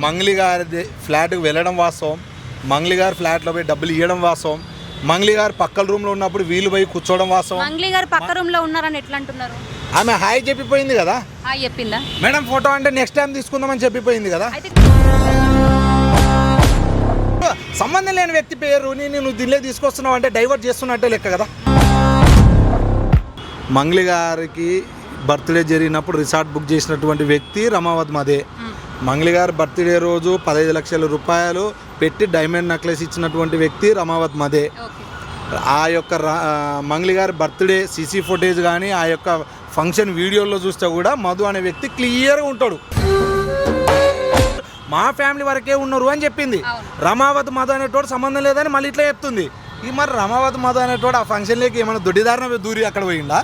మంగ్లీ గారి ఫ్లాట్కి వెళ్ళడం వాస్తవం, మంగ్లీ గారి ఫ్లాట్లో పోయి డబ్బులు ఇవ్వడం వాస్తవం, మంగ్లీ గారు పక్కల రూమ్లో ఉన్నప్పుడు వీళ్ళు పోయి కూర్చోవడం వాస్తవం. మంగ్లీ గారు పక్క రూమ్లో ఉన్నారని ఎట్లా అంటున్నారు? ఆమె హాయ్ చెప్పిపోయింది కదా, హాయ్ చెప్పిందా మేడం ఫోటో అంటే నెక్స్ట్ టైం తీసుకుందామని చెప్పిపోయింది కదా. సంబంధం లేని వ్యక్తి పేరు నువ్వు దిల్లే తీసుకొస్తున్నావు అంటే డైవర్ట్ చేస్తున్నట్టే లెక్క కదా. మంగ్లీ గారికి బర్త్డే జరిగినప్పుడు రిసార్ట్ బుక్ చేసినటువంటి వ్యక్తి రమావత్ మదే. మంగ్లీ గారి బర్త్డే రోజు 15 లక్షల రూపాయలు పెట్టి డైమండ్ నెక్లెస్ ఇచ్చినటువంటి వ్యక్తి రమావత్ మదే. ఆ యొక్క మంగ్లీ గారి బర్త్డే సీసీ ఫుటేజ్ కానీ ఆ యొక్క ఫంక్షన్ వీడియోలో చూస్తే కూడా మధు అనే వ్యక్తి క్లియర్గా ఉంటాడు. మా ఫ్యామిలీ వరకే ఉన్నారు అని చెప్పింది. రమావత్ మధు అనేటోడు సంబంధం లేదని మళ్ళీ ఇట్లా చెప్తుంది. ఈ మరి రమావత్ మధు అనేటోడు ఆ ఫంక్షన్లోకి ఏమైనా దొడ్డిదారిన దూరి అక్కడ పోయిందా?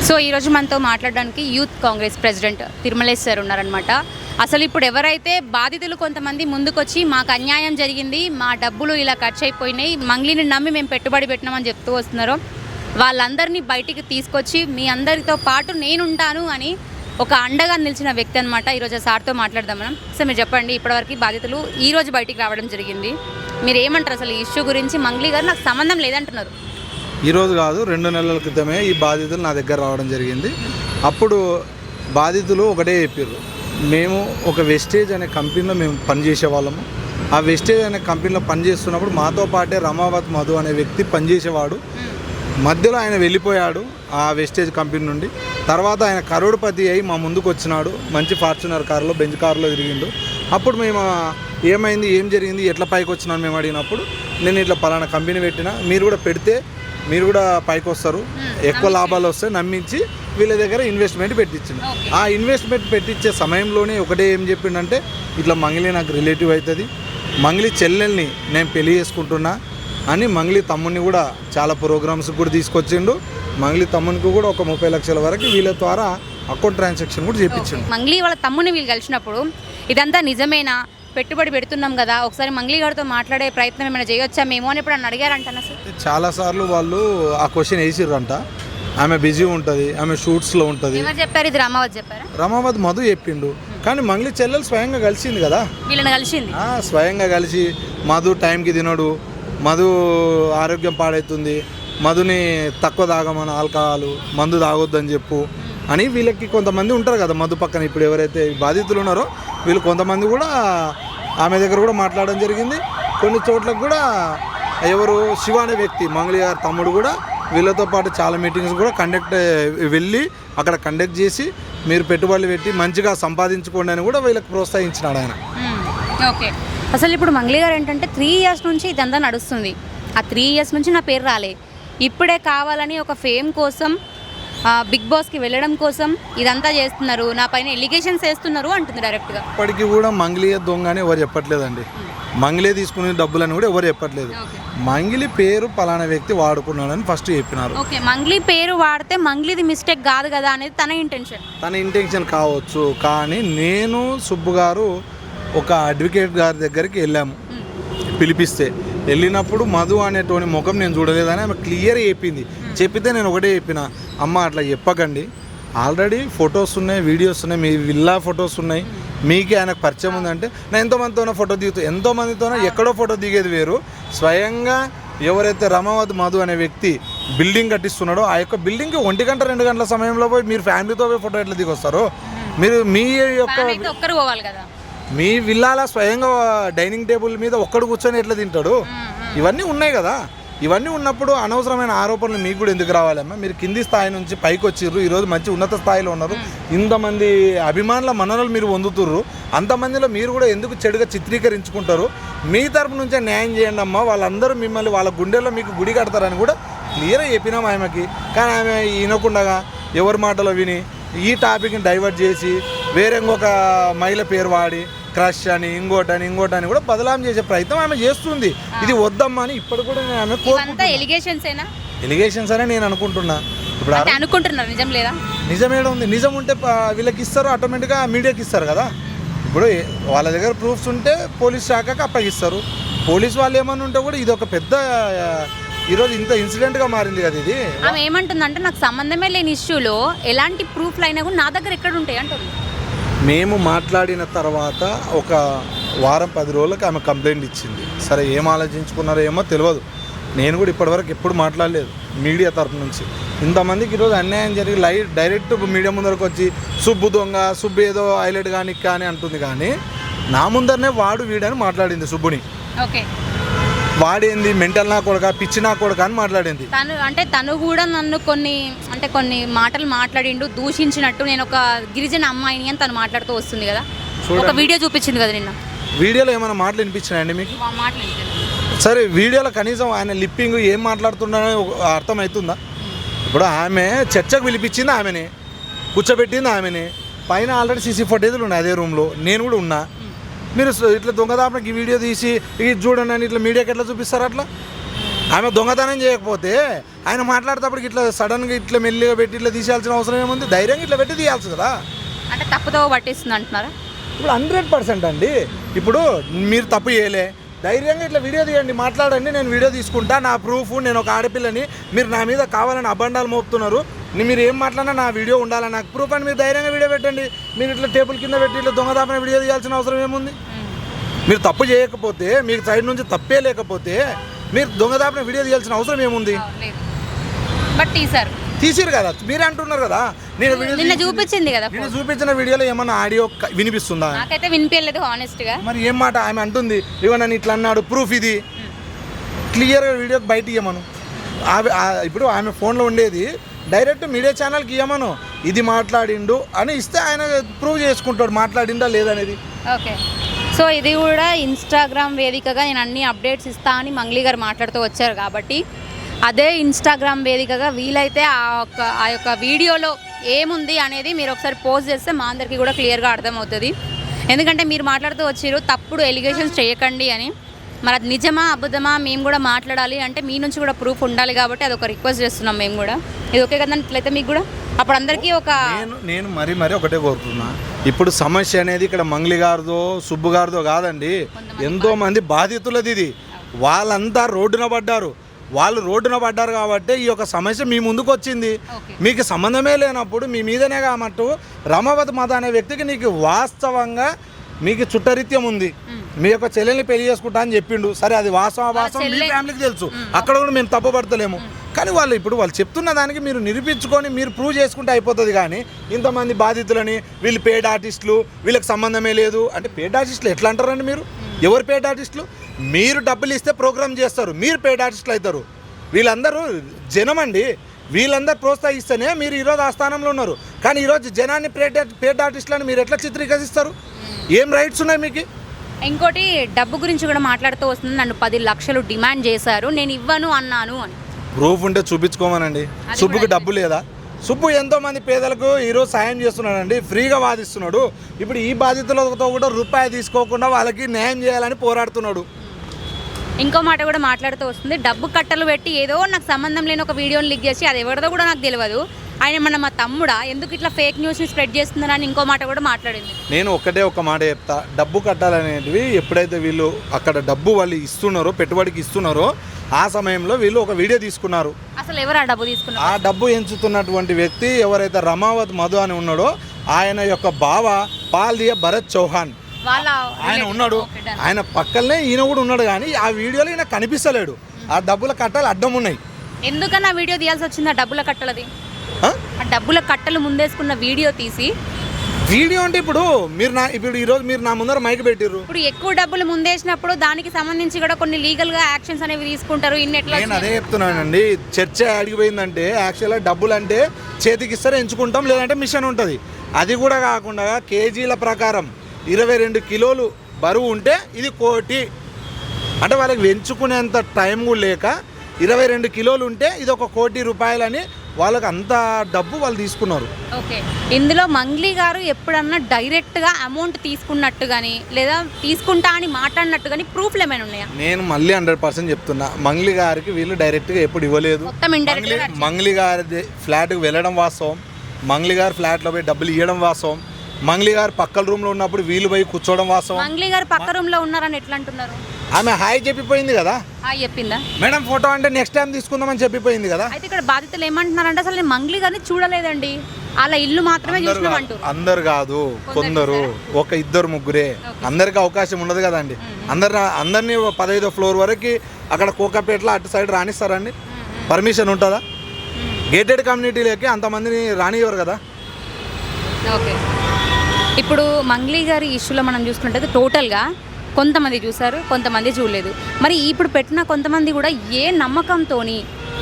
సో ఈరోజు మనతో మాట్లాడడానికి youth Congress president Tirumalesh sir ఉన్నారనమాట. అసలు ఇప్పుడు ఎవరైతే బాధితులు కొంతమంది ముందుకొచ్చి మాకు అన్యాయం జరిగింది, మా డబ్బులు ఇలా ఖర్చు అయిపోయినాయి, మంగ్లీని నమ్మి మేము పెట్టుబడి పెట్టినామని చెప్తూ వస్తున్నారో వాళ్ళందరినీ బయటికి తీసుకొచ్చి మీ అందరితో పాటు నేనుంటాను అని ఒక అండగా నిలిచిన వ్యక్తి అనమాట. ఈరోజు సార్తో మాట్లాడదాం మనం. సార్ మీరు చెప్పండి, ఇప్పటివరకు బాధితులు ఈరోజు బయటికి రావడం జరిగింది, మీరు ఏమంటారు అసలు ఈ ఇష్యూ గురించి? మంగ్లీ గారు నాకు సంబంధం లేదంటున్నారు. ఈరోజు కాదు, 2 నెలల క్రితమే ఈ బాధితులు నా దగ్గర రావడం జరిగింది. అప్పుడు బాధితులు ఒకటే చెప్పారు, మేము ఒక వెస్టేజ్ అనే కంపెనీలో మేము పనిచేసే వాళ్ళము. ఆ వెస్టేజ్ అనే కంపెనీలో పనిచేస్తున్నప్పుడు మాతో పాటే రమావత్ మధు అనే వ్యక్తి పనిచేసేవాడు. మధ్యలో ఆయన వెళ్ళిపోయాడు ఆ వెస్టేజ్ కంపెనీ నుండి. తర్వాత ఆయన కరోడ్పతి అయి మా ముందుకు వచ్చినాడు. మంచి ఫార్చునర్ కారులో, బెంజ్ కారులో తిరిగిండు. అప్పుడు మేము ఏమైంది, ఏం జరిగింది, ఎట్లా పైకి వచ్చినాను మేము అడిగినప్పుడు, నేను ఇట్లా పలానా కంపెనీ పెట్టినా, మీరు కూడా పెడితే మీరు కూడా పైకి వస్తారు, ఎక్కువ లాభాలు వస్తాయి నమ్మించి వీళ్ళ దగ్గర ఇన్వెస్ట్మెంట్ పెట్టించింది. ఆ ఇన్వెస్ట్మెంట్ పెట్టించే సమయంలోనే ఒకటే ఏం చెప్పిండంటే, ఇట్లా మంగ్లీ నాకు రిలేటివ్ అవుతుంది, మంగ్లీ చెల్లెల్ని నేను పెళ్లి చేసుకుంటున్నా అని మంగ్లీ తమ్ముడిని కూడా చాలా ప్రోగ్రామ్స్కి కూడా తీసుకొచ్చిండు. మంగ్లీ తమ్మునికి కూడా ఒక 30 లక్షల వరకు వీళ్ళ ద్వారా అకౌంట్ ట్రాన్సాక్షన్ కూడా చేయించిండు. మంగ్లీ వాళ్ళ తమ్ముని వీళ్ళు కలిసినప్పుడు ఇదంతా నిజమేనా, పెట్టుబడి పెడుతున్నాం కదా, ఒకసారి మంగ్లీ గారితో మాట్లాడే ప్రయత్నం ఏమైనా చేయొచ్చా మేము అని ఇప్పుడు అడిగారంట సార్. చాలాసార్లు వాళ్ళు ఆ క్వశ్చన్ వేసిర్రంట. ఆమె బిజీ ఉంటుంది, ఆమె షూట్స్లో ఉంటుంది. ఎవరు చెప్పారు ఇది? రమావత్ చెప్పారా? రమావత్ మధు చెప్పిండు. కానీ మంగ్లీ చెల్లెలు స్వయంగా కలిసింది కదా, వీళ్ళని కలిసింది. స్వయంగా కలిసి మధు టైంకి తినడు, మధు ఆరోగ్యం పాడవుతుంది, మధుని తక్కువ తాగమని, ఆల్కహాల్ మందు తాగొద్దని చెప్పు అని వీళ్ళకి కొంతమంది ఉంటారు కదా మధు పక్కన. ఇప్పుడు ఎవరైతే బాధితులు ఉన్నారో వీళ్ళు కొంతమంది కూడా ఆమె దగ్గర కూడా మాట్లాడడం జరిగింది. కొన్ని చోట్లకు కూడా ఎవరు శివ అనే వ్యక్తి మంగ్లీ గారి తమ్ముడు కూడా వీళ్ళతో పాటు చాలా మీటింగ్స్ కూడా వెళ్ళి అక్కడ కండక్ట్ చేసి మీరు పెట్టుబడులు పెట్టి మంచిగా సంపాదించుకోండి అని కూడా వీళ్ళకి ప్రోత్సహించినాడు ఆయన. ఓకే, అసలు ఇప్పుడు మంగ్లీ గారు ఏంటంటే 3 years నుంచి ఇదంతా నడుస్తుంది. ఆ 3 years నుంచి నా పేరు రాలే, ఇప్పుడే కావాలని ఒక ఫేమ్ కోసం, బిగ్ బాస్కి వెళ్ళడం కోసం ఇదంతా చేస్తున్నారు, నా పైన ఎలిగేషన్స్ వేస్తున్నారు అంటుంది డైరెక్ట్గా. ఇప్పటికీ కూడా మంగ్లీ దొంగ అని ఎవరు చెప్పట్లేదండి, మంగ్లీ తీసుకునే డబ్బులని కూడా ఎవరు చెప్పట్లేదు. మంగ్లీ పేరు పలానా వ్యక్తి వాడుకున్నాడని ఫస్ట్ చెప్పినారు. ఓకే, మంగ్లీ పేరు వాడితే మంగ్లీది మిస్టేక్ కాదు కదా అనేది తన ఇంటెన్షన్ కావచ్చు. కానీ నేను సుబ్బు గారు ఒక అడ్వకేట్ గారి దగ్గరికి వెళ్ళాము, పిలిపిస్తే వెళ్ళినప్పుడు మధు అనేటువంటి ముఖం నేను చూడలేదని ఆమె క్లియర్ చెప్పితే నేను ఒకటే చెప్పిన, అమ్మ అట్లా చెప్పకండి, ఆల్రెడీ ఫొటోస్ ఉన్నాయి, వీడియోస్ ఉన్నాయి, మీ విల్లా ఫొటోస్ ఉన్నాయి, మీకే ఆయనకు పరిచయం ఉందంటే నేను ఎంతోమందితోనో ఫోటో దిగుతాను, ఎంతోమందితోనో ఎక్కడో ఫోటో దిగేది వేరు. స్వయంగా ఎవరైతే రమావత్ మధు అనే వ్యక్తి బిల్డింగ్ కట్టిస్తున్నాడో ఆ యొక్క బిల్డింగ్కి 1 గంట 2 గంటల సమయంలో పోయి మీరు ఫ్యామిలీతో పోయి ఫోటో ఎట్లా దిగొస్తారు? మీరు మీ యొక్క మీ విల్లాల స్వయంగా డైనింగ్ టేబుల్ మీద ఒక్కడు కూర్చొని ఎట్లా తింటాడు? ఇవన్నీ ఉన్నాయి కదా. ఇవన్నీ ఉన్నప్పుడు అనవసరమైన ఆరోపణలు మీకు కూడా ఎందుకు రావాలమ్మా? మీరు కింది స్థాయి నుంచి పైకి వచ్చిర్రు, ఈరోజు మంచి ఉన్నత స్థాయిలో ఉన్నారు, ఇంతమంది అభిమానుల మన్ననలు మీరు పొందుతుర్రు, అంతమందిలో మీరు కూడా ఎందుకు చెడుగా చిత్రీకరించుకుంటారు? మీ తరపు నుంచే న్యాయం చేయండి అమ్మా, వాళ్ళందరూ మిమ్మల్ని వాళ్ళ గుండెల్లో మీకు గుడి కడతారని కూడా క్లియర్గా చెప్పినాం ఆమెకి. కానీ ఆమె వినకుండా ఎవరి మాటలో విని ఈ టాపిక్ని డైవర్ట్ చేసి వేరే ఇంకొక మహిళ పేరు వాడి క్రష్ అని ఇంకోటని కూడా బదలాం చేసే ప్రయత్నం ఆమె చేస్తుంది. ఇది వద్దమ్మా అని ఇప్పుడు కూడా ఆమె ఎలిగేషన్స్ అనే నేను అనుకుంటున్నా. ఇప్పుడు అనుకుంటున్నారు, నిజం లేదా? నిజమేడ ఉంది? నిజం ఉంటే వీళ్ళకి ఇస్తారు, ఆటోమేటిక్గా మీడియాకి ఇస్తారు కదా. ఇప్పుడు వాళ్ళ దగ్గర ప్రూఫ్స్ ఉంటే పోలీస్ శాఖకి అప్పగిస్తారు. పోలీస్ వాళ్ళు ఏమన్నా ఉంటే కూడా ఇది ఒక పెద్ద ఈరోజు ఇంత ఇన్సిడెంట్గా మారింది కదా ఇది. ఆమె ఏమంటుందంటే నాకు సంబంధమే లేని ఇష్యూలో ఎలాంటి ప్రూఫ్లు అయినా కూడా నా దగ్గర ఎక్కడ ఉంటాయి అంటుంది. మేము మాట్లాడిన తర్వాత ఒక వారం 10 రోజులకు ఆమె కంప్లైంట్ ఇచ్చింది. సరే ఏం ఆలోచించుకున్నారో ఏమో తెలియదు. నేను కూడా ఇప్పటివరకు ఎప్పుడు మాట్లాడలేదు మీడియా తరపు నుంచి. ఇంతమందికి ఈరోజు అన్యాయం జరిగి డైరెక్ట్ మీడియా ముందరకు వచ్చి సుబ్బు దొంగ, సుబ్బు ఏదో హైలైట్ కానీ అంటుంది. కానీ నా ముందరనే వాడు వీడని మాట్లాడింది సుబ్బుని. ఓకే, వాడేంది మెంటల్ నా కొడుక, పిచ్చి నా కొడుక అని మాట్లాడింది. తను కూడా నన్ను కొన్ని మాటలు మాట్లాడిండు, దూషించినట్టు. నేను ఒక గిరిజన అమ్మాయిని అని తను మాట్లాడుతూ వస్తుంది కదా. ఒక వీడియో చూపించింది కదా నిన్న. వీడియోలో ఏమైనా మాటలు వినిపించినాయండి మీకు? సరే, వీడియోలో కనీసం ఆయన లిప్పింగ్ ఏం మాట్లాడుతున్నాడో అర్థమవుతుందా? ఇప్పుడు ఆమె చర్చకు పిలిపించింది ఆమెనే, కూర్చోబెట్టింది ఆమెనే. పైన ఆల్రెడీ సీసీ ఫుటేజ్లు ఉన్నాయి అదే రూమ్లో, నేను కూడా ఉన్నా. మీరు ఇట్లా దొంగదాపనకి ఈ వీడియో తీసి ఇది చూడండి అని ఇట్లా మీడియాకి ఎట్లా చూపిస్తారు? అట్లా ఆమె దొంగతనం చేయకపోతే ఆయన మాట్లాడేటప్పటికి ఇట్లా సడన్గా ఇట్లా మెల్లిగా పెట్టి ఇట్లా తీసేయాల్సిన అవసరం ఏముంది? ధైర్యంగా ఇట్లా పెట్టి తీయాల్సి కదా. అంటే తప్పుతో పట్టిస్తుంది అంటున్నారా? ఇప్పుడు 100% అండి. ఇప్పుడు మీరు తప్పు చేయలే, ధైర్యంగా ఇట్లా వీడియో తీయండి, మాట్లాడండి, నేను వీడియో తీసుకుంటా, నా ప్రూఫ్, నేను ఒక ఆడపిల్లని, మీరు నా మీద కావాలని అబండాలు మోపుతున్నారు, మీరు ఏం మాట్లాడినా నా వీడియో ఉండాలని నాకు ప్రూఫ్ అని మీరు ధైర్యంగా వీడియో పెట్టండి. మీరు ఇట్లా టేబుల్ కింద పెట్టి ఇట్లా దొంగదాపన వీడియో తీయాల్సిన అవసరం ఏముంది? మీరు తప్పు చేయకపోతే, మీకు సైడ్ నుంచి తప్పే లేకపోతే మీరు దొంగదాపన వీడియో తీయాల్సిన అవసరం ఏముంది? బట్ తీసిరు కదా, మీరే అంటున్నారు కదా. నిన్న చూపించింది కదా, నేను చూపించిన వీడియోలో ఏమన్నా ఆడియో వినిపిస్తుందా? నాకైతే వినిపించలేదు హానెస్ట్ గా. మరి ఏం మాట ఆమె అంటుంది? ఇవ్వ నన్ను ఇట్లా అన్నాడు, ప్రూఫ్ ఇది క్లియర్గా వీడియోకి బయట ఇవ్వమను. ఇప్పుడు ఆమె ఫోన్లో ఉండేది డైరెక్ట్ మీడియా ఛానల్కి ఇవ్వమను, ఇది మాట్లాడిండు అని ఇస్తే ఆయన ప్రూవ్ చేసుకుంటాడు మాట్లాడిండా లేదనేది. ఓకే, సో ఇది కూడా ఇన్స్టాగ్రామ్ వేదికగా నేను అన్ని అప్డేట్స్ ఇస్తా అని మంగ్లీ గారు మాట్లాడుతూ వచ్చారు కాబట్టి అదే ఇన్స్టాగ్రామ్ వేదికగా వీలైతే ఆ యొక్క వీడియోలో ఏముంది అనేది మీరు ఒకసారి పోస్ట్ చేస్తే మా అందరికీ కూడా క్లియర్గా అర్థమవుతుంది. ఎందుకంటే మీరు మాట్లాడుతూ వచ్చారు తప్పుడు ఎలిగేషన్స్ చేయకండి అని. మరి అది నిజమా అబద్ధమా మేము కూడా మాట్లాడాలి అంటే మీ నుంచి కూడా ప్రూఫ్ ఉండాలి కాబట్టి అది ఒక రిక్వెస్ట్ చేస్తున్నాం మేము కూడా. ఇది ఓకే కదా? ఇట్లయితే మీకు కూడా అప్పుడు అందరికీ ఒక నేను మరీ ఒకటే కోరుతున్నా. ఇప్పుడు సమస్య అనేది ఇక్కడ మంగ్లీ గారిదో సుబ్బు గారిదో కాదండి, ఎంతో మంది బాధితులది ఇది. వాళ్ళంతా రోడ్డున పడ్డారు. వాళ్ళు రోడ్డున పడ్డారు కాబట్టి ఈ యొక్క సమస్య మీ ముందుకు వచ్చింది. మీకు సంబంధమే లేనప్పుడు మీ మీదనే కామట్టు రమావతి మాత అనే వ్యక్తికి నీకు వాస్తవంగా మీకు చుట్టరిత్యం ఉంది, మీ యొక్క చెల్లెల్ని పెళ్లి చేసుకుంటా అని చెప్పిండు. సరే, అది వాస్తవం మీ ఫ్యామిలీకి తెలుసు, అక్కడ కూడా మేము తప్పుపడతలేము. కానీ వాళ్ళు చెప్తున్న దానికి మీరు నిరూపించుకొని మీరు ప్రూవ్ చేసుకుంటే అయిపోతుంది. కానీ ఇంతమంది బాధితులని వీళ్ళు పేడ్ ఆర్టిస్టులు, వీళ్ళకి సంబంధమే లేదు అంటే పేడ్ ఆర్టిస్టులు ఎట్లా అంటారండి? మీరు ఎవరు పేడ్ ఆర్టిస్టులు? మీరు డబ్బులు ఇస్తే ప్రోగ్రామ్ చేస్తారు, మీరు పేడ్ ఆర్టిస్టులు అవుతారు. వీళ్ళందరూ జనం అండి, వీళ్ళందరూ ప్రోత్సహిస్తేనే మీరు ఈరోజు ఆ స్థానంలో ఉన్నారు. కానీ ఈరోజు జనాన్ని పేడ్ ఆర్టిస్టులని మీరు ఎట్లా చిత్రీకరిస్తారు? ఏం రైట్స్ ఉన్నాయి మీకు? ఇంకోటి డబ్బు గురించి కూడా మాట్లాడుతూ వస్తుంది. నన్ను 10 లక్షలు డిమాండ్ చేశారు, నేను ఇవ్వను అన్నాను అని. ప్రూఫ్ ఉంటే చూపించుకోమనండి. సుబ్బుకి డబ్బు లేదా? సుబ్బు ఎంతో మంది పేదలకు ఈరోజు సాయం చేస్తున్నాడండి, ఫ్రీగా వాదిస్తున్నాడు. ఇప్పుడు ఈ బాధితులతో కూడా రూపాయి తీసుకోకుండా వాళ్ళకి న్యాయం చేయాలని పోరాడుతున్నాడు. ఇంకో మాట కూడా మాట్లాడుతూ వస్తుంది, డబ్బు కట్టలు పెట్టి ఏదో నాకు సంబంధం లేని ఒక వీడియోని లీక్ చేసి అది ఎవరిదో కూడా నాకు తెలియదు, ఆయన మా తమ్ముడా, ఎందుకు ఇట్లా ఫేక్ న్యూస్ని స్ప్రెడ్ చేస్తున్నారని ఇంకో మాట కూడా మాట్లాడింది. నేను ఒక మాట చెప్తా, డబ్బు కట్టాలనేటివి ఎప్పుడైతే వీళ్ళు అక్కడ డబ్బు వాళ్ళు ఇస్తున్నారో, పెట్టుబడికి ఇస్తున్నారో ఆ సమయంలో వీళ్ళు ఒక వీడియో తీసుకున్నారు. అసలు ఎవరు ఆ డబ్బు తీసుకున్నారు? ఆ డబ్బు ఎంచుతున్నటువంటి వ్యక్తి ఎవరైతే రమావత్ మధు అని ఉన్నాడో ఆయన యొక్క బావ పాల్దియ భరత్ చౌహాన్ ఆయన ఉన్నాడు. ఆయన పక్కనే ఈయన కూడా ఉన్నాడు. కానీ ఆ వీడియోలో ఈయన కనిపిస్తలేడు. ఆ డబ్బుల కట్టలు అడ్డం ఉన్నాయి. ఎందుకన్నా వీడియో తీయాల్సి వచ్చింది? ఆ డబ్బుల కట్టలది, ఆ డబ్బుల కట్టలు ముందేసుకున్న వీడియో తీసి వీడియో అంటే ఇప్పుడు ఈరోజు మీరు నా ముందర మైక్ పెట్టిర్రు. ఇప్పుడు ఎక్కువ డబ్బులు ముందేసినప్పుడు దానికి సంబంధించి కూడా కొన్ని లీగల్ గా యాక్షన్స్ అనేవి తీసుకుంటారు. నేను అదే చెప్తున్నానండి. చర్చ అడిగిపోయిందంటే యాక్చువల్గా డబ్బులు అంటే చేతికి ఇస్తారు, ఎంచుకుంటాం, లేదంటే మిషన్ ఉంటుంది. అది కూడా కాకుండా కేజీల ప్రకారం 22 కిలోలు బరువు ఉంటే ఇది 1 కోటి. అంటే వాళ్ళకి ఎంచుకునేంత టైం కూడా లేక 22 కిలోలు ఉంటే ఇది 1 కోటి రూపాయలని వాళ్ళకి అంత డబ్బు వాళ్ళు తీసుకున్నారు. ఓకే, ఇందులో మంగ్లీ గారు ఎప్పుడన్నా డైరెక్ట్గా అమౌంట్ తీసుకున్నట్టు కానీ లేదా తీసుకుంటా అని మాట్లాడినట్టు కానీ ప్రూఫ్లు ఏమైనా ఉన్నాయా? నేను మళ్ళీ 100% చెప్తున్నా, మంగ్లీ గారికి వీళ్ళు డైరెక్ట్గా ఎప్పుడు ఇవ్వలేదు. మంగ్లీ గారి ఫ్లాట్కి వెళ్ళడం వాస్తవం, మంగ్లీ గారు ఫ్లాట్లో పోయి డబ్బులు ఇవ్వడం వాస్తవం, మంగ్లీ గారు పక్కల రూమ్లో ఉన్నప్పుడు వీళ్ళు పోయి కూర్చోవడం వాస్తవం. మంగ్లీ గారు పక్క రూమ్లో ఉన్నారని ఎట్లా అంటున్నారు? ఆమె హాయ్ చెప్పిపోయింది కదా. హాయ్ చెప్పిందా మేడం? ఫోటో అంటే నెక్స్ట్ టైం తీసుకుందామని చెప్పిపోయింది కదా. అయితే ఇక్కడ బాధితులు ఏమంటున్నారంటే అసలు నేను మంగ్లీ గారిని చూడలేదండి, అలా ఇల్లు మాత్రమే చూసినాం అంటారు. అందరు కాదు, కొందరు, ఒక ఇద్దరు ముగ్గురే. అందరికి అవకాశం ఉండదు కదండి. అందరినీ 15వ ఫ్లోర్ వరకు అక్కడ కోకాపేటలో అటు సైడ్ రాణిస్తారండి? పర్మిషన్ ఉంటుందా? గేటెడ్ కమ్యూనిటీలోకి అంతమందిని రానివ్వరు కదా. ఓకే, ఇప్పుడు మంగ్లీ గారి ఇష్యూలో మనం చూసుకుంటే టోటల్గా కొంతమంది చూసారు, కొంతమంది చూడలేదు. మరి ఇప్పుడు పెట్టిన కొంతమంది కూడా ఏ నమ్మకంతో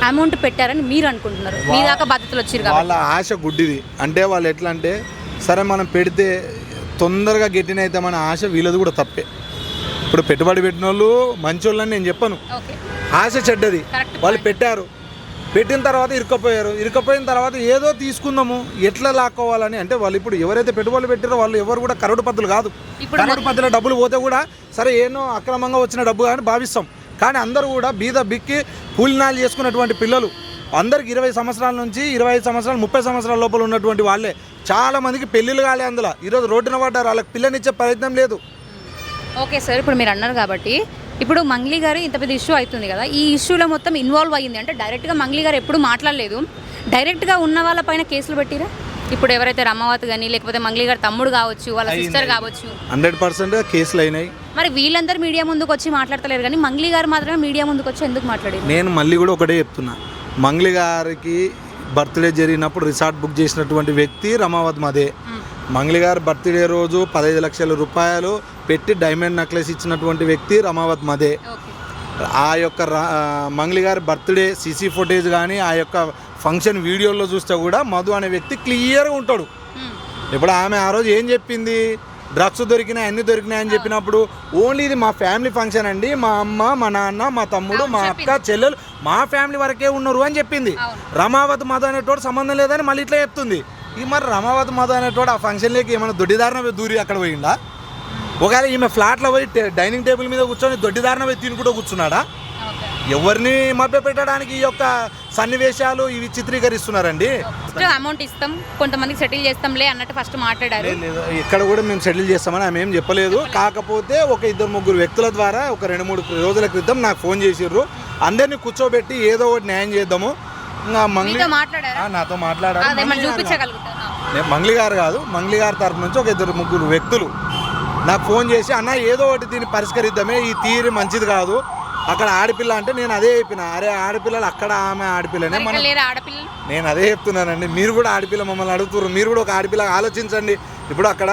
అమౌంట్ పెట్టారని మీరు అనుకుంటున్నారు? మీ దాకా బాధ్యతలు వచ్చారు, వాళ్ళ ఆశ గుడ్డిది. అంటే వాళ్ళు ఎట్లా అంటే, సరే మనం పెడితే తొందరగా గెట్టిన అయితే మన ఆశ వీళ్ళది కూడా తప్పే. ఇప్పుడు పెట్టుబడి పెట్టిన వాళ్ళు మంచోళ్ళని నేను చెప్పను, ఆశ చెడ్డది. వాళ్ళు పెట్టారు, పెట్టిన తర్వాత ఇరుక్కపోయిన తర్వాత ఏదో తీసుకుందాము ఎట్లా లాక్కోవాలని. అంటే వాళ్ళు ఇప్పుడు ఎవరైతే పెట్టుబడులు పెట్టారో వాళ్ళు ఎవరు కూడా కరోడుపద్దులు కాదు. కరోడుపద్దుల డబ్బులు పోతే కూడా సరే ఏనో అక్రమంగా వచ్చిన డబ్బు అని భావిస్తాం. కానీ అందరూ కూడా బీద బిక్కి కూలినాలు చేసుకున్నటువంటి పిల్లలు అందరికి 20 సంవత్సరాల నుంచి 25 సంవత్సరాలు 30 సంవత్సరాల లోపల ఉన్నటువంటి వాళ్ళే. చాలా మందికి పెళ్ళిళ్ళు కాలే, అందులో ఈరోజు రోడ్డున పడ్డారు, వాళ్ళకి పిల్లనిచ్చే ప్రయత్నం లేదు. ఓకే సార్, ఇప్పుడు మీరు అన్నారు కాబట్టి ఇప్పుడు మంగ్లీ గారు ఇంత పెద్ద ఇష్యూ అవుతుంది కదా, ఈ ఇష్యూలో మొత్తం ఇన్వాల్వ్ అయ్యింది అంటే డైరెక్ట్గా మంగ్లీ గారు ఎప్పుడు మాట్లాడలేదు, డైరెక్ట్గా ఉన్న వాళ్ళపైన కేసులు పెట్టిరా? ఇప్పుడు ఎవరైతే రమావత్ కానీ లేకపోతే మంగ్లీ గారు తమ్ముడు కావచ్చు, వాళ్ళ సిస్టర్ కావచ్చు, 100% కేసులు అయినాయి. మరి వీళ్ళందరూ మీడియా ముందుకు వచ్చి మాట్లాడతలేరు, కానీ మంగ్లీ గారు మాత్రమే మీడియా ముందుకు వచ్చి ఎందుకు మాట్లాడారు? నేను మళ్ళీ కూడా ఒకటే చెప్తున్నా, మంగ్లీ గారికి బర్త్డే జరిగినప్పుడు రిసార్ట్ బుక్ చేసినటువంటి వ్యక్తి రమావత్ మదే. మంగ్లీ గారు బర్త్డే రోజు 15 లక్షల రూపాయలు పెట్టి డైమండ్ నెక్లెస్ ఇచ్చినటువంటి వ్యక్తి రమావత్ మదే. ఆ యొక్క మంగ్లీ గారి బర్త్డే సీసీ ఫుటేజ్ కానీ ఆ యొక్క ఫంక్షన్ వీడియోలో చూస్తే కూడా మధు అనే వ్యక్తి క్లియర్గా ఉంటాడు. ఇప్పుడు ఆమె ఆ రోజు ఏం చెప్పింది, డ్రగ్స్ దొరికినాయి, అన్నీ దొరికినాయి అని చెప్పినప్పుడు ఓన్లీ ఇది మా ఫ్యామిలీ ఫంక్షన్ అండి, మా అమ్మ, మా నాన్న, మా తమ్ముడు, మా అక్క, చెల్లెలు, మా ఫ్యామిలీ వరకే ఉన్నారు అని చెప్పింది. రమావత్ మధు అనేటోడు సంబంధం లేదని మళ్ళీ ఇట్లా చెప్తుంది. ఈ మరి రమావత్ మధు అనేటోడు ఆ ఫంక్షన్లోకి ఏమైనా దొడ్డిదారిన దూరి అక్కడ పోయిందా? ఒకవేళ ఈమె ఫ్లాట్లో పోయి డైనింగ్ టేబుల్ మీద కూర్చొని దొడ్డిదారిన పోయి తినుకుంటూ కూర్చున్నాడా? ఎవరిని మభ్య పెట్టడానికి ఈ యొక్క సన్నివేశాలు ఇవి చిత్రీకరిస్తున్నారండి. అమౌంట్ ఇస్తాం, కొంతమందికి సెటిల్ చేస్తాంలే అన్నట్టు ఫస్ట్ మాట్లాడారు. ఇక్కడ కూడా మేము సెటిల్ చేస్తామని ఆమె ఏం చెప్పలేదు. కాకపోతే ఒక 2-3 వ్యక్తుల ద్వారా ఒక 2-3 రోజుల క్రితం నాకు ఫోన్ చేసిర్రు, అందరినీ కూర్చోబెట్టి ఏదో ఒకటి న్యాయం చేద్దాము. నాతో మాట్లాడారు. మంగ్లీ గారు కాదు, మంగ్లీ గారి తరఫు నుంచి ఒక 2-3 వ్యక్తులు నాకు ఫోన్ చేసి, అన్న ఏదో ఒకటి దీన్ని పరిష్కరిద్దామే, ఈ తీరు మంచిది కాదు, అక్కడ ఆడపిల్ల అంటే నేను అదే చెప్పిన, అరే ఆడపిల్లలు అక్కడ ఆమె ఆడపిల్లనే, నేను అదే చెప్తున్నానండి. మీరు కూడా ఆడపిల్ల మమ్మల్ని అడుగుతున్నారు, మీరు కూడా ఒక ఆడపిల్ల ఆలోచించండి. ఇప్పుడు అక్కడ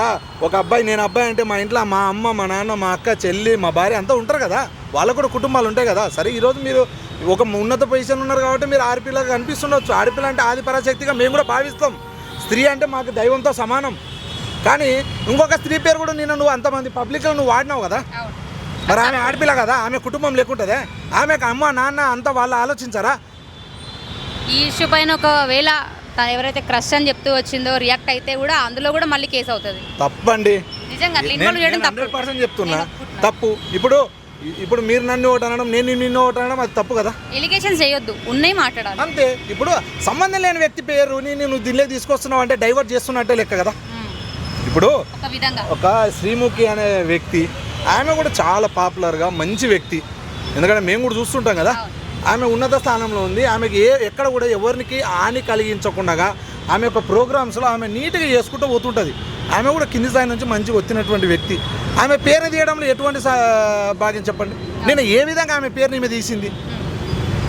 ఒక అబ్బాయి, నేను అబ్బాయి అంటే మా ఇంట్లో మా అమ్మ, మా నాన్న, మా అక్క, చెల్లి, మా భార్య అంతా ఉంటారు కదా, వాళ్ళకు కూడా కుటుంబాలు ఉంటాయి కదా. సరే ఈరోజు మీరు ఒక ఉన్నత పొజిషన్ ఉన్నారు కాబట్టి మీరు ఆడపిల్లగా కనిపిస్తుండొచ్చు. ఆడపిల్ల అంటే ఆది పరాశక్తిగా మేము కూడా భావిస్తాం. స్త్రీ అంటే మాకు దైవంతో సమానం. కానీ ఇంకొక స్త్రీ పేరు కూడా నువ్వు అంతమంది పబ్లిక్లో నువ్వు వాడినావు కదా, మరి ఆమె ఆడపిల్ల కదా, ఆమె కుటుంబం లేకుంటుందే, ఆమెకు అమ్మ నాన్న అంతా వాళ్ళు ఆలోచించారా? ఈ ఇష్యూ పైన ఒకవేళ ఎవరైతే క్రష్ అని చెప్తూ వచ్చిందో రియాక్ట్ అయితే కూడా అందులో కూడా మళ్ళీ కేసు అవుతుంది. తప్పండి, నిజంగా 100% చెప్తున్నా తప్పు. ఇప్పుడు మీరు నన్ను ఒకటి అనడం, నేను నిన్ను ఒకటి అనడం, అది తప్పు కదా. ఎలిగేషన్స్ చేయొద్దు, ఉన్నాయి మాట్లాడాలి అంతే. ఇప్పుడు సంబంధం లేని వ్యక్తి పేరు నువ్వు దీనిలో తీసుకొస్తున్నావు అంటే డైవర్ట్ చేస్తున్నట్టే లెక్క కదా. ఇప్పుడు ఒక శ్రీముఖి అనే వ్యక్తి, ఆమె కూడా చాలా పాపులర్గా మంచి వ్యక్తి, ఎందుకంటే మేము కూడా చూస్తుంటాం కదా. ఆమె ఉన్నత స్థానంలో ఉంది, ఆమెకి ఎక్కడ కూడా ఎవరికి హాని కలిగించకుండా ఆమె యొక్క ప్రోగ్రామ్స్లో ఆమె నీట్గా చేసుకుంటూ పోతుంటుంది. ఆమె కూడా కింది స్థాయి నుంచి మంచిగా వచ్చినటువంటి వ్యక్తి. ఆమె పేరు తీయడంలో ఎటువంటి భాగ్యం చెప్పండి, నేను ఏ విధంగా ఆమె పేరు ఈమె తీసింది?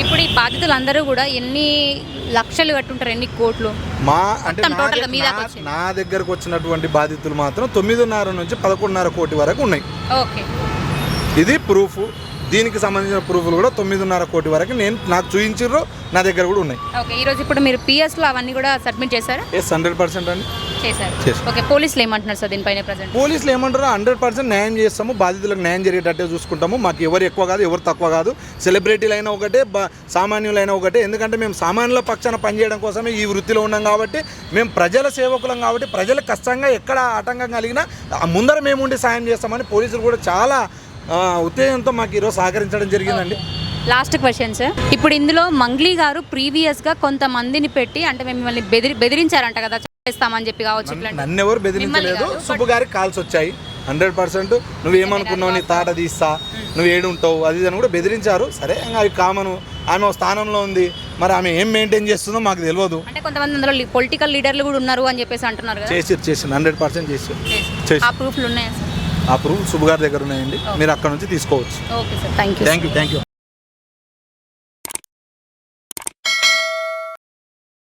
ఇప్పుడు ఈ బాధితులందరూ కూడా ఎన్ని లక్షలు కట్టుంటారు, ఎన్ని కోట్లు? నా దగ్గరకు వచ్చినటువంటి బాధితులు మాత్రం 9.5 నుంచి 11.5 కోటి వరకు ఉన్నాయి. ఓకే, ఇది ప్రూఫ్. దీనికి సంబంధించిన ప్రూఫ్లు కూడా 9.5 కోటి వరకు నాకు చూపించారు, నా దగ్గర కూడా ఉన్నాయి. ఓకే, ఈరోజు ఇప్పుడు మీరు పిఎస్లో అవన్నీ కూడా సబ్మిట్ చేశారా? 100% అండి చేశారు. ఓకే, పోలీసులు ఏమంటున్నారు సార్ దీనిపైన? ప్రజెంట్ పోలీసులు ఏమంటారు, 100% న్యాయం చేస్తాము, బాధితులకు న్యాయం జరిగేటట్టే చూసుకుంటాము. మాకు ఎవరు ఎక్కువ కాదు, ఎవరు తక్కువ కాదు, సెలబ్రిటీలు అయినా ఒకటే, సామాన్యులైనా ఒకటే. ఎందుకంటే మేము సామాన్యుల పక్షాన పనిచేయడం కోసమే ఈ వృత్తిలో ఉన్నాం కాబట్టి, మేము ప్రజల సేవకులం కాబట్టి, ప్రజలకు కష్టంగా ఎక్కడ ఆటంకం కలిగినా ముందర మేము ఉండి సాయం చేస్తామని పోలీసులు కూడా చాలా ఉత్తేజంతో మాకు ఈరోజు సహకరించడం జరిగిందండి. లాస్ట్ క్వశ్చన్ సార్, ఇప్పుడు ఇందులో మంగ్లీ గారు ప్రీవియస్గా కొంతమందిని పెట్టి అంటే మిమ్మల్ని బెదిరించారంట కదా, చేస్తామని చెప్పి కావచ్చు. నన్ను ఎవరు బెదిరించలేదు, సుబ్బు గారికి కాల్స్ వచ్చాయి. 100% నువ్వేమనుకున్నావు నీ తాట తీస్తా నువ్వు ఏడుంటావు అది అని కూడా బెదిరించారు. సరే ఇంకా అవి కామను. ఆమె ఒక స్థానంలో ఉంది, మరి ఆమె ఏం మెయింటైన్ చేస్తుందో మాకు తెలియదు. అంటే కొంతమంది అందులో పొలిటికల్ లీడర్లు కూడా ఉన్నారు అని చెప్పేసి అంటున్నారు కదా. చేసి 100% చేసి ఆ ప్రూఫ్లు ఉన్నాయా సార్? ఆ ప్రూఫ్ సుబ్బు గారి దగ్గర ఉన్నాయండి, మీరు అక్కడ నుంచి తీసుకోవచ్చు. Okay sir, thank you. Thank you.